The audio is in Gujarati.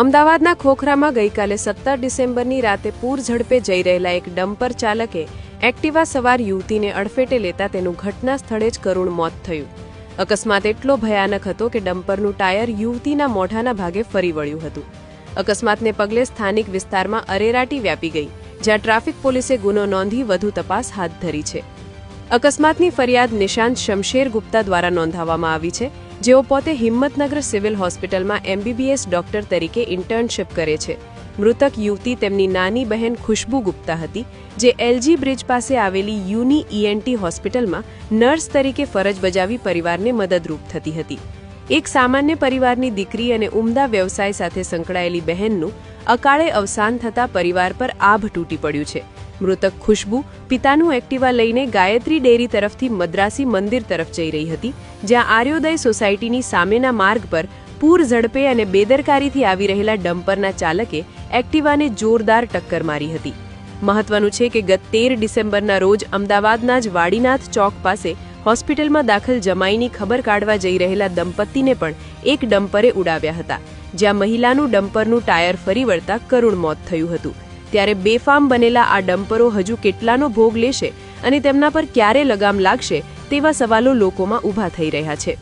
અમદાવાદના ખોખરામાં ગઈકાલે 17 ડિસેમ્બરની રાતે પૂર ઝડપે જઈ રહેલા એક ડમ્પર ચાલકે એક્ટિવા સવાર યુવતીને અડફેટે લેતા તેનું ઘટના સ્થળે જ કરુણ મોત થયું. અકસ્માત એટલો ભયાનક હતો કે ડમ્પરનું ટાયર યુવતીના મોઢાના ભાગે ફરી વળ્યું હતું. અકસ્માતને પગલે સ્થાનિક વિસ્તારમાં અરેરાટી વ્યાપી ગઈ, જ્યાં ટ્રાફિક પોલીસે ગુનો નોંધી વધુ તપાસ હાથ ધરી છે. અકસ્માતની ફરિયાદ નિશાંત શમશેર ગુપ્તા દ્વારા નોંધાવવામાં આવી છે, જેઓ પોતે હિંમતનગર સિવિલ હોસ્પિટલમાં MBBS ડોક્ટર તરીકે ઇન્ટર્નશિપ કરે છે. મૃતક યુવતી તેમની નાની બહેન ખુશ્બુ ગુપ્તા હતી, જે LG બ્રિજ પાસે આવેલી યુની ENT હોસ્પિટલમાં નર્સ તરીકે ફરજ બજાવી પરિવારને મદદરૂપ થતી હતી. એક સામાન્ય પરિવારની દીકરી અને ઉમદા વ્યવસાય સાથે સંકળાયેલી બહેનનું અકાળે અવસાન થતાં પરિવાર પર આભ તૂટી પડ્યું છે. મૃતક ખુશ્બુ પિતાનું એક્ટિવા લઈને ગાયત્રી ડેરી તરફથી મદ્રાસી મંદિર તરફ જઈ રહી હતી, જ્યાં આર્યોદય સોસાયટીની સામેના માર્ગ પર પૂર ઝડપે અને બેદરકારીથી આવી રહેલા ડમ્પરના ચાલકે એક્ટિવાને જોરદાર ટક્કર મારી હતી. મહત્વનું છે કે ગત 13 ડિસેમ્બરના રોજ અમદાવાદના જ વાડીનાથ ચોક પાસે હોસ્પિટલમાં દાખલ જમાઈની ખબર કાઢવા જઈ રહેલા દંપતીને પણ એક ડમ્પરે ઉડાવ્યા હતા, જ્યાં મહિલાનું ડમ્પરનું ટાયર ફરી વળતા કરુણ મોત થયું હતું. ત્યારે બેફામ બનેલા આ ડમ્પરો હજુ કેટલાનો ભોગ લેશે અને તેમના પર ક્યારે લગામ લાગશે તેવા સવાલો લોકોમાં ઊભા થઈ રહ્યા છે.